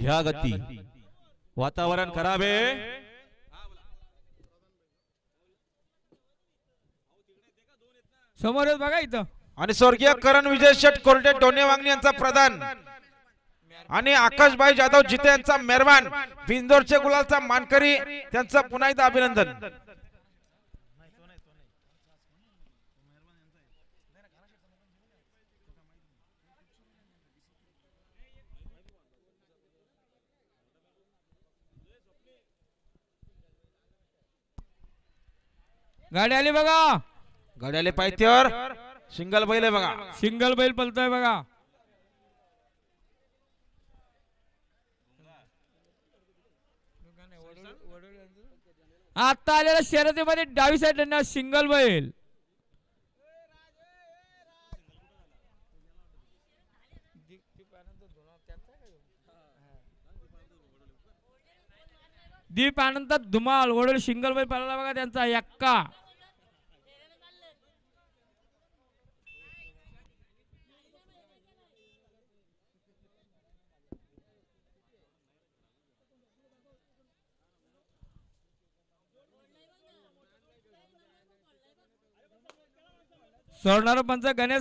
घ्या गती, वातावरण खराब आहे। समोरच बघा इथं। आणि स्वर्गीय करण विजय शेट कोरडे डोने वांगणी यांचा प्रधान आणि आकाशभाई जाधव जिते यांचा मेहरबान, बिंदोरचे गुलालचा मानकरी, त्यांचं पुन्हा एकदा अभिनंदन। गाडी आली बघा, गाडी आली पायथ्यावर, सिंगल बैल आहे बघा, सिंगल बैल पलतोय बघा। आता आलेल्या शर्यतीमध्ये डावी साईड सिंगल बैल, दीप आनंद धुमाल वडोल सिंगल बैल पळाला बघा त्यांचा एक्का। सोडणार पंच गणेश